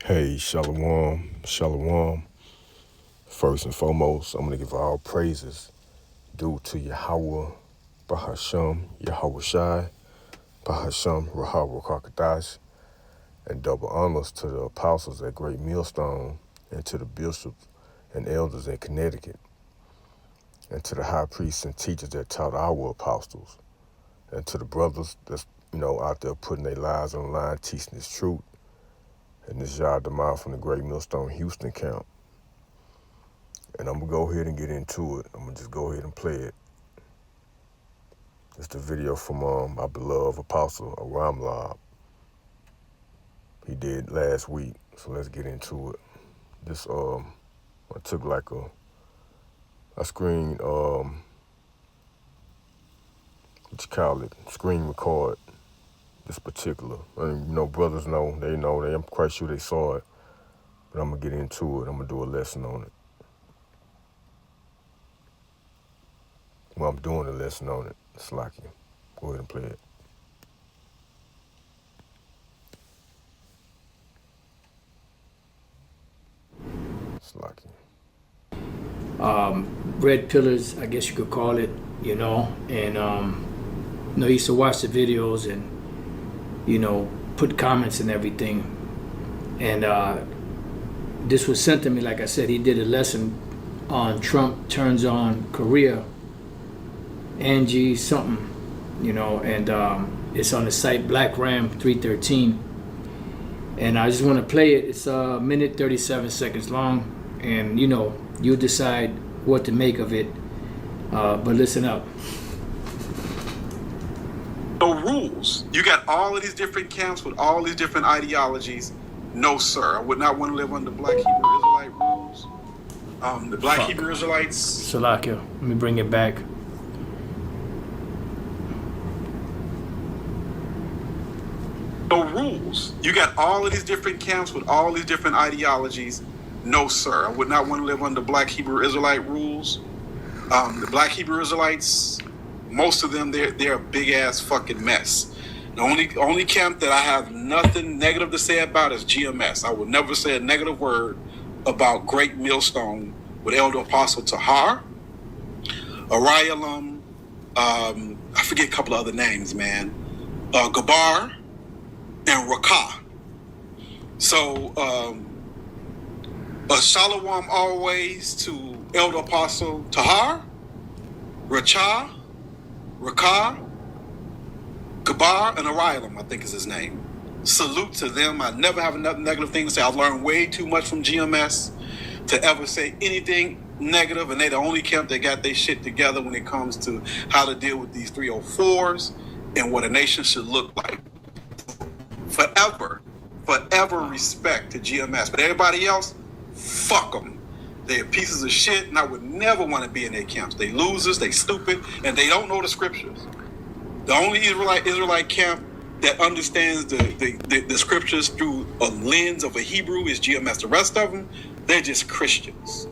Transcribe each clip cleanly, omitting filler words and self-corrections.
Hey, Shalom, Shalom. First and foremost, I'm going to give all praises due to Yahweh, Bahasham, Yahweh Shai, Bahasham, Rahab Rakakadash, and double honors to the apostles at Great Millstone, and to the bishops and elders in Connecticut, and to the high priests and teachers that taught our apostles, and to the brothers that's, out there putting their lives on the line, teaching this truth, and this Yah Damar from the Great Millstone Houston camp. And I'm going to go ahead and get into it. I'm going to just go ahead and play it. It's the video from my beloved apostle, Aram Lab. He did last week, so let's get into it. This, I took like a screen, what you call it, screen record, this particular. And, brothers know, I'm quite sure they saw it, but I'm going to get into it. I'm going to do a lesson on it. Well, I'm doing a lesson on it. It's like you. Go ahead and play it. It's like you. Red pillars, I guess you could call it, and I used to watch the videos and put comments and everything, and this was sent to me. Like I said, he did a lesson on Trump turns on Korea, Angie something, and it's on the site Black Ram 313, and I just want to play it. It's a minute 37 seconds long, and you decide what to make of it, but listen up. No rules. You got all of these different camps with all these different ideologies. No, sir. I would not want to live under Black Hebrew Israelite rules. The Black Hebrew Israelites. Salakia, let me bring it back. No rules. You got all of these different camps with all these different ideologies. No, sir. I would not want to live under Black Hebrew Israelite rules. The Black Hebrew Israelites, most of them, they're a big ass fucking mess. The only camp that I have nothing negative to say about is GMS. I would never say a negative word about Great Millstone with Elder Apostle Tahar, Arielum, I forget a couple of other names, man. Gabar and Rakah. So, Shalom always to Elder Apostle Tahar, Rakah, Gabar, and Arielum, I think is his name. Salute to them. I never have another negative thing to say. I've learned way too much from GMS to ever say anything negative, and they're the only camp that got their shit together when it comes to how to deal with these 304s and what a nation should look like. Forever respect to GMS. But everybody else, fuck them. They're pieces of shit, and I would never want to be in their camps. They losers, they stupid, and they don't know the scriptures. The only Israelite camp that understands the scriptures through a lens of a Hebrew is GMS. The rest of them, they're just Christians.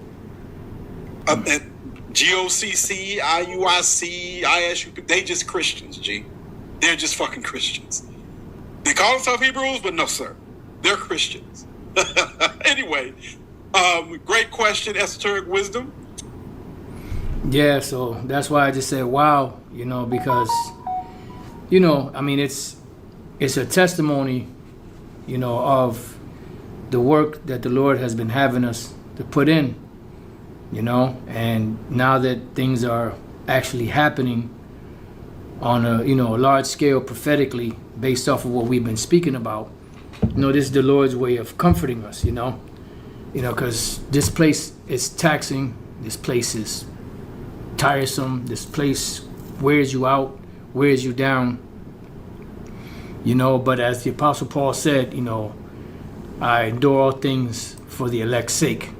GOCC, IUIC, ISU, they just Christians, G. They're just fucking Christians. They call themselves Hebrews, but no, sir. They're Christians. Anyway, great question, esoteric wisdom. Yeah, so that's why I just said, wow, because, it's a testimony, of the work that the Lord has been having us to put in, and now that things are actually happening on a large scale prophetically based off of what we've been speaking about, this is the Lord's way of comforting us, because this place is taxing, this place is tiresome, this place wears you out, wears you down, but as the Apostle Paul said, I endure all things for the elect's sake,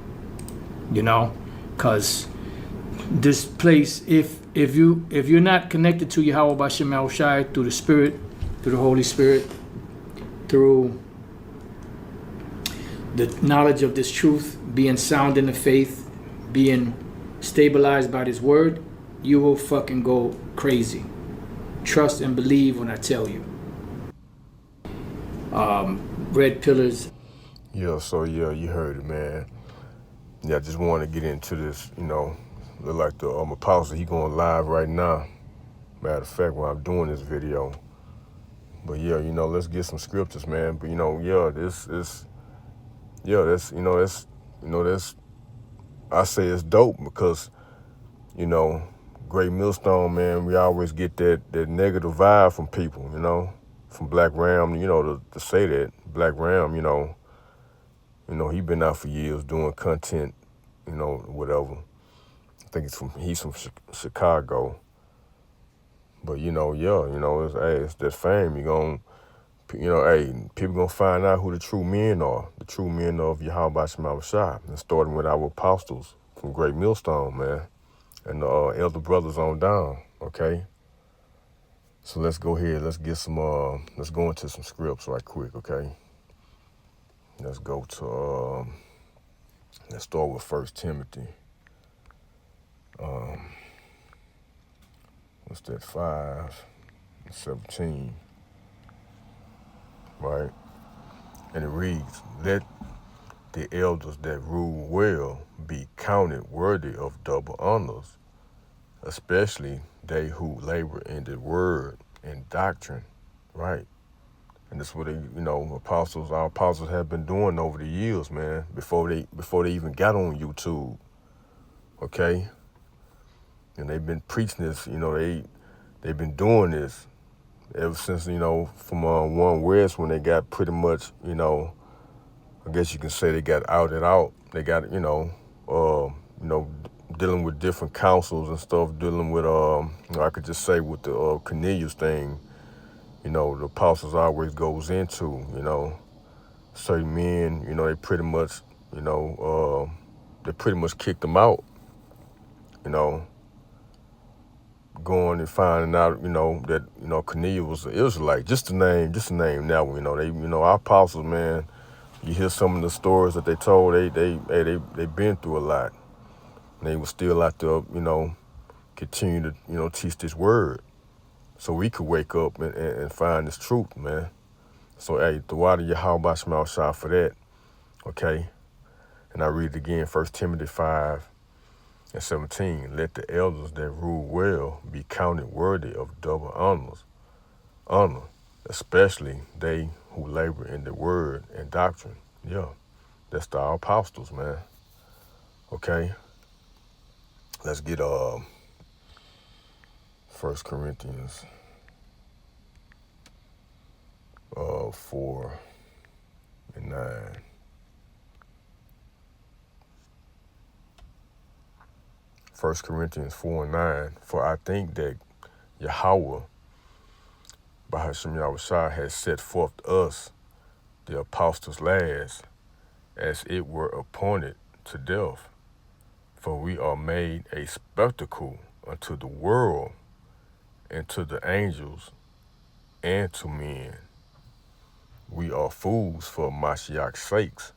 because this place, if you're not connected to Yahweh B'Shem Yahushai through the Spirit, through the Holy Spirit, through the knowledge of this truth, being sound in the faith, being stabilized by this word, you will fucking go crazy. Trust and believe when I tell you. Red pillars. Yeah, so yeah, you heard it, man. Yeah, I just want to get into this, look like the apostle, he going live right now. Matter of fact, while I'm doing this video. But yeah, let's get some scriptures, man. But yeah, this is, yeah, that's, I say it's dope because, you know, Great Millstone, man, we always get that negative vibe from people, from Black Ram, to say that Black Ram, he been out for years doing content, whatever. I think he's from Chicago. But it's that fame. People gonna find out who the true men are. The true men of Yahweh Shema Shai. And starting with our apostles from Great Millstone, man. And the elder brothers on down, okay? So let's go ahead, let's go into some scripts right quick, okay? Let's go to, let's start with 1 Timothy. What's that, 5:17, right? And it reads, let the elders that rule well be counted worthy of double honors, especially they who labor in the word and doctrine, right? And that's what our apostles have been doing over the years, man, before they even got on YouTube, okay? And they've been preaching this, they've been doing this ever since, from One West, when they got pretty much, I guess you can say they got outed out. They got, dealing with different councils and stuff, dealing with, I could just say with the Cornelius thing, the apostles always goes into, certain men, they pretty much, they pretty much kicked them out, going and finding out, that, Cornelius was an Israelite, just a name now, our apostles, man, you hear some of the stories that they told, they been through a lot. And they were still out there, continue to, teach this word. So we could wake up and find this truth, man. So, hey, the water Yahweh Shema Shai for that, okay? And I read it again, 1 Timothy 5:17. Let the elders that rule well be counted worthy of double honor, especially they who labor in the word and doctrine. Yeah, that's our apostles, man. Okay? Let's get 1 Corinthians 4:9. 1 Corinthians 4:9. For I think that Yahweh, by Hashem Yahushua, has set forth us, the apostles last, as it were appointed to death. For we are made a spectacle unto the world, and to the angels, and to men. We are fools for Mashiach's sakes,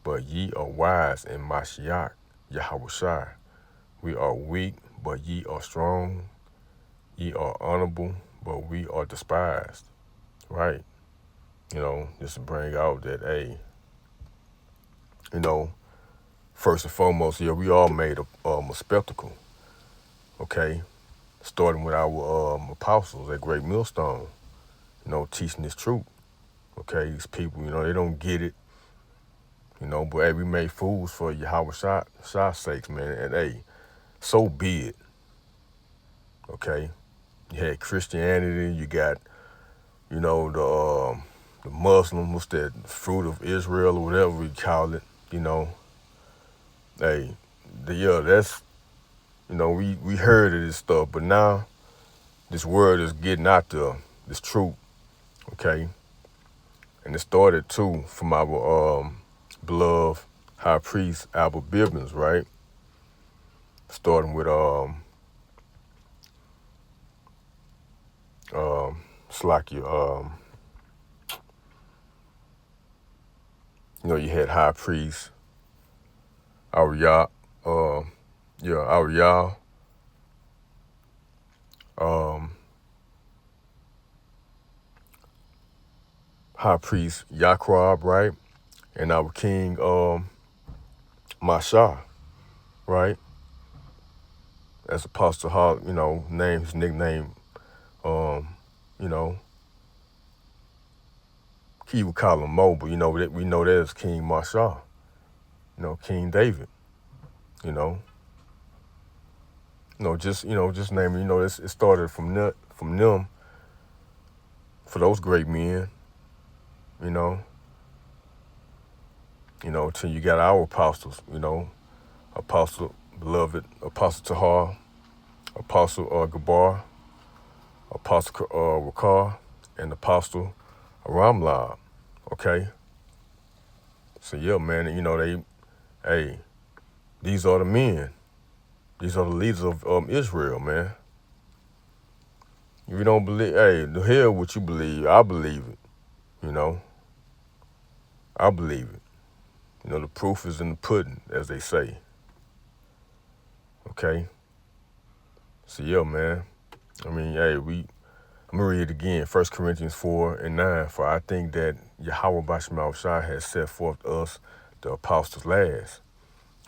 but ye are wise in Mashiach, Yahushua. We are weak, but ye are strong. Ye are honorable, but we are despised. Right? Just to bring out that, hey, first and foremost, yeah, we all made a spectacle. Okay? Starting with our apostles at Great Millstone, teaching this truth. Okay? These people, they don't get it. But hey, we made fools for Yahweh Shai's sakes, man. And hey, so be it. Okay? You had Christianity, you got, the Muslim, what's that, fruit of Israel or whatever we call it, Hey, that's, we heard of this stuff, but now this word is getting out there, this truth, okay? And it started too from our beloved high priest Albert Bibbins, right? Starting with Slakia, you had high priest Ariah, Ariah, high priest Yaquab, right? and our King Masha, right? As Apostle Hall, name his nickname, you know, he would call him Mo, but we know that as King Masha, King David, you know. Just name it. It started from them, for those great men, you know. Till you got our apostles, Apostle Beloved, Apostle Tahar, Apostle Gabar, Apostle Rakar, and Apostle Ramlab. Okay. So yeah, man, these are the men. These are the leaders of Israel, man. If you don't believe, the hell what you believe, I believe it, I believe it. The proof is in the pudding, as they say. Okay? So yeah, man. I'm gonna read it again, 1 Corinthians 4:9. For I think that Yahweh Bashmal Shai has set forth us, the apostles last.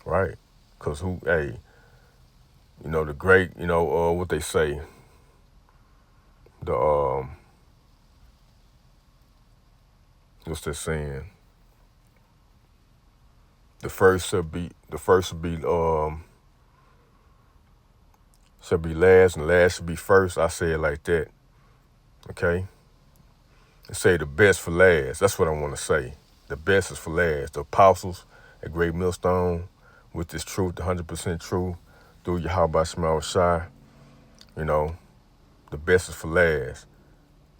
Right? Because the great, what they say, what's that saying? The first will be last, and last should be first. I say it like that. Okay? And say the best for last. That's what I want to say. The best is for last. The apostles at Great Millstone, with this truth, 100% true, through Yahweh Shema Shai, the best is for last.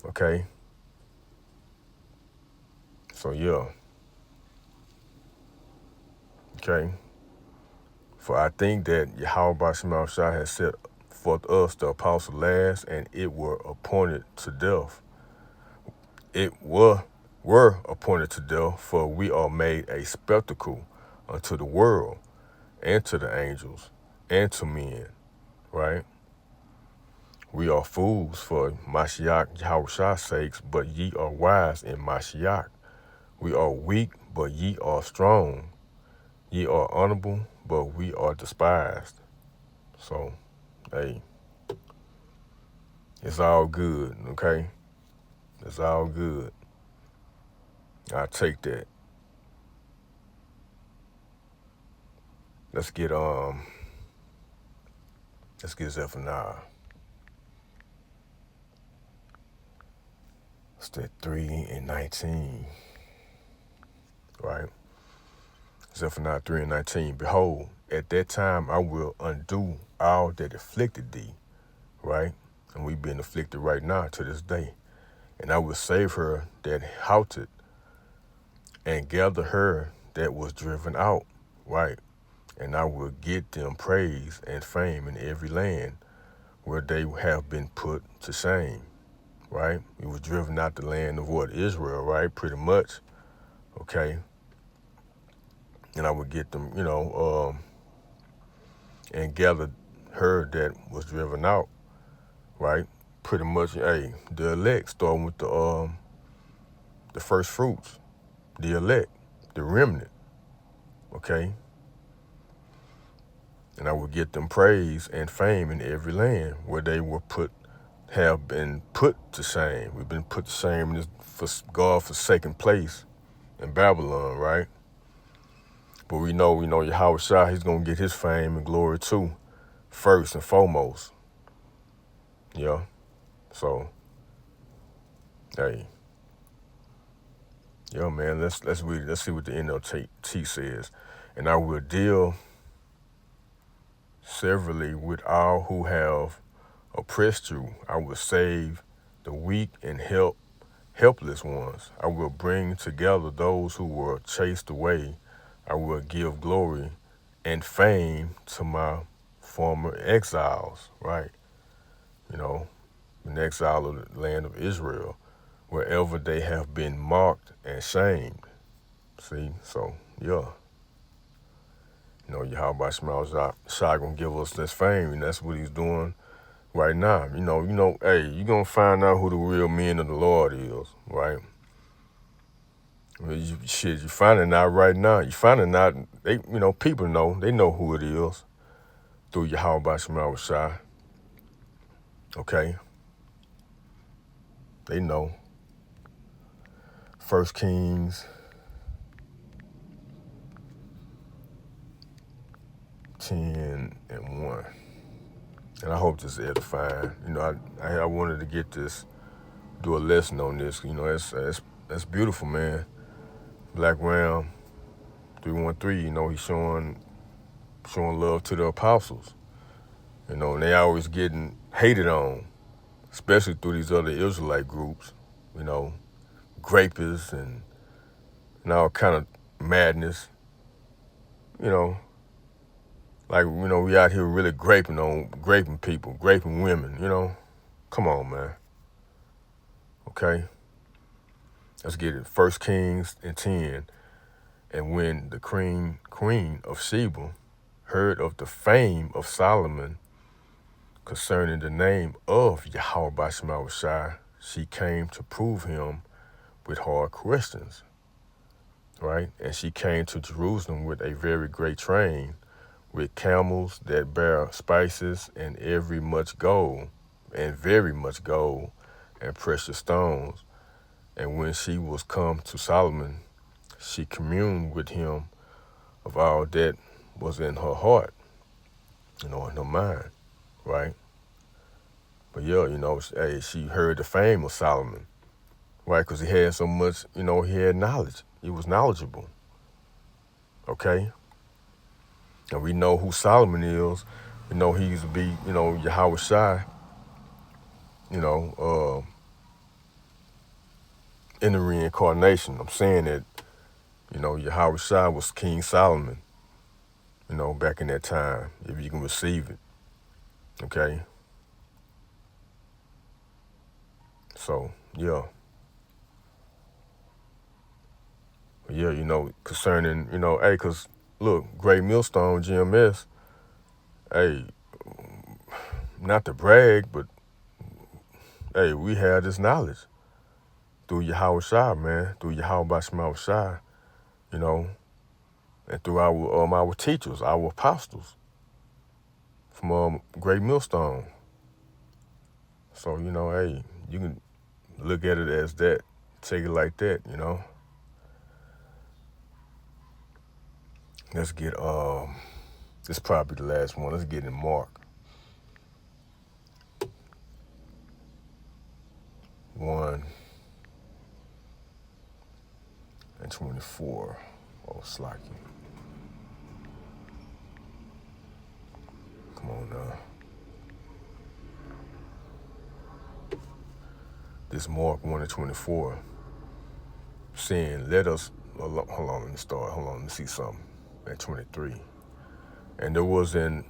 Okay? So yeah. Okay? For I think that Yahweh Shema Shai has set forth us, the apostle last, and it were appointed to death. It were appointed to death, for we are made a spectacle unto the world, and to the angels, and to men, right? We are fools for Mashiach Yahushua's sakes, but ye are wise in Mashiach. We are weak, but ye are strong. Ye are honorable, but we are despised. So, hey, it's all good, okay? It's all good. I take that. Let's get Zephaniah. It's that 3:19, right? Zephaniah 3:19. Behold, at that time I will undo all that afflicted thee, right? And we being afflicted right now to this day. And I will save her that houted, and gather her that was driven out, right? And I will get them praise and fame in every land where they have been put to shame, right? We was driven out the land of what? Israel, right? Pretty much, okay? And I would get them, and gather her that was driven out, right? Pretty much, the elect, starting with the first fruits, the elect, the remnant, okay? And I would get them praise and fame in every land where they were have been put to shame. We've been put to shame in this God-forsaken place in Babylon, right? But we know, Yahweh Shai, he's going to get his fame and glory too, first and foremost. Yeah. So, hey. Yeah, man, let's read it. Let's see what the NLT says. And I will deal severally with all who have oppressed you. I will save the weak and helpless ones. I will bring together those who were chased away. I will give glory and fame to my former exiles, right? In exile of the land of Israel, wherever they have been mocked and shamed. See, so, yeah. Yahweh Shema Shai gonna give us this fame, and that's what he's doing right now. Hey, you're gonna find out who the real men of the Lord is, right? Well, you finding out right now. You finding out, people know. They know who it is through Yahweh Shema Shai. Okay? They know. 1 Kings 10:1. And I hope this is edifying. I wanted to get this, do a lesson on this. That's beautiful, man. Black Ram 313, he's showing love to the apostles. And they always getting hated on, especially through these other Israelite groups, grapists and all kind of madness. We out here really graping people, graping women, Come on, man. Okay? Let's get it. 1 Kings 10. And when the queen of Sheba heard of the fame of Solomon concerning the name of Yahweh Shema Shai, she came to prove him with hard questions, right? And she came to Jerusalem with a very great train, with camels that bear spices and very much gold and precious stones. And when she was come to Solomon, she communed with him of all that was in her heart, in her mind, right? But she heard the fame of Solomon, right? Because he had so much, he had knowledge. He was knowledgeable, okay? And we know who Solomon is. We know he used to be, Yahweh Shai, in the reincarnation. I'm saying that, Yahweh Shai was King Solomon, back in that time, if you can receive it, okay? So, yeah. Concerning, because, look, Great Millstone, GMS, hey, not to brag, but, hey, we have this knowledge through Yahweh Shai, man, through Yahweh Shema Shai, and through our teachers, our apostles from Great Millstone. So, hey, you can look at it as that, take it like that, Let's get, this is probably the last one. Let's get in Mark 1:24. Oh, slacky. Come on now. This Mark 1:24, saying, let us, hold on, let me start. Hold on, let me see something. At 23. And there was Mark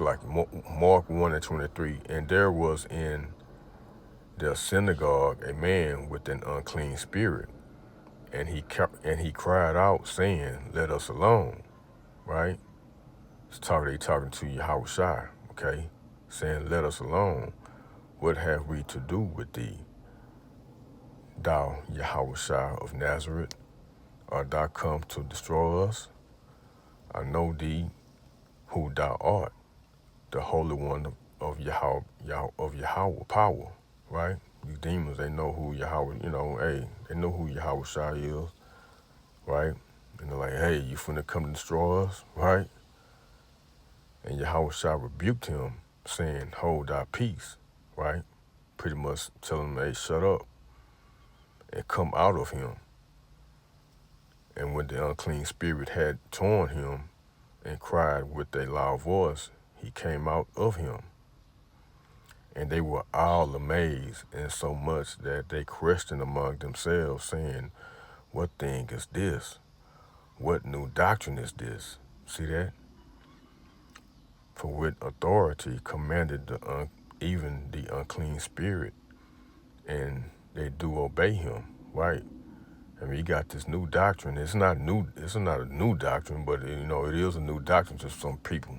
1:23, and there was in the synagogue a man with an unclean spirit, and he cried out, saying, let us alone, right? They talking to Yahweh Shai, okay? Saying, let us alone. What have we to do with thee, thou Yahweh Shai of Nazareth? Art thou come to destroy us? I know thee who thou art, the Holy One of Yahweh power, right? These demons, they know who Yahweh, they know who Yahweh Shai is, right? And they're like, hey, you finna come to destroy us, right? And Yahweh Shai rebuked him, saying, hold thy peace, right? Pretty much telling him, hey, shut up and come out of him. And when the unclean spirit had torn him and cried with a loud voice, he came out of him. And they were all amazed, insomuch that they questioned among themselves, saying, what thing is this? What new doctrine is this? See that? For with authority commanded even the unclean spirit, and they do obey him, right? I mean, you got this new doctrine. It's not new. It's not a new doctrine, but it is a new doctrine to some people,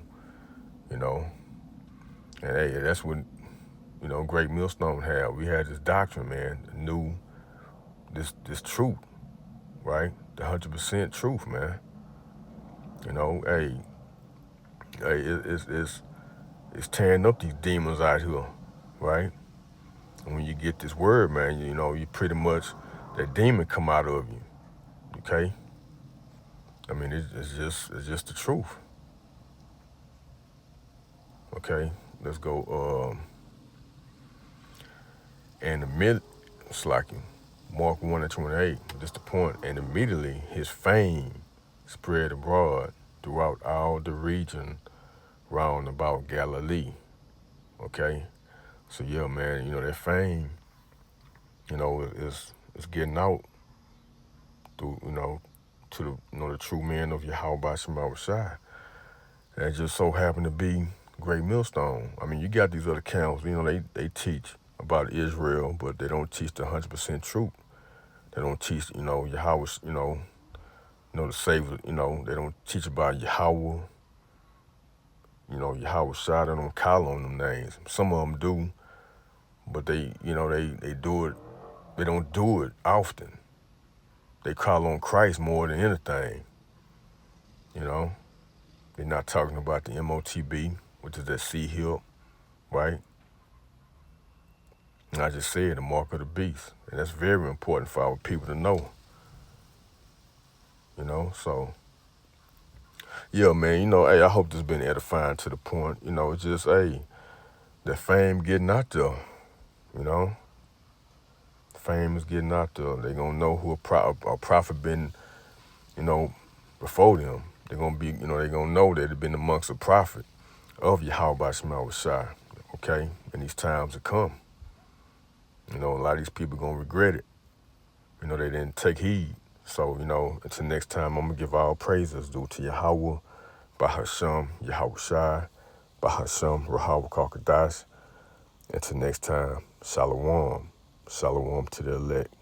And hey, that's what Great Millstone had. We had this doctrine, man, this truth, right? The 100% truth, man. You know, hey, it's tearing up these demons out here, right? And when you get this word, man, you know, you pretty much, that demon come out of you, okay? I mean, it's just the truth. Okay, let's go. And it's like Mark 1:28. This the point. And immediately his fame spread abroad throughout all the region round about Galilee. Okay, so yeah, man, you know that fame, you know, is getting out through, you know, to the, you know, the true men of Yahweh Shema Shai. And it just so happened to be Great Millstone. I mean, you got these other camps, you know, they teach about Israel, but they don't teach the 100% truth. They don't teach, you know, Yahweh, you know, the Savior, you know, they don't teach about Yahweh, you know, Yahweh Shai. They don't call on them names. Some of them do, but they, you know, they do it, they don't do it often. They call on Christ more than anything, you know. They're not talking about the MOTB, which is that C-Hip, right? And I just said the mark of the beast. And that's very important for our people to know, you know. So, yeah, man, you know, hey, I hope this been edifying to the point. You know, it's just, hey, the fame getting out there, you know. Fame is getting out there. They going to know who a prophet been, you know, before them. They're going to be, you know, they're going to know that they've been amongst a prophet of Yahweh Shema Shai, okay? And these times to come. You know, a lot of these people going to regret it. You know, they didn't take heed. So, you know, until next time, I'm going to give all praises due to Yahweh, Bahasham, Yahweh Shai, Bahasham, Rahawah Kakadash. Until next time, Shalom. Shalom to the elect.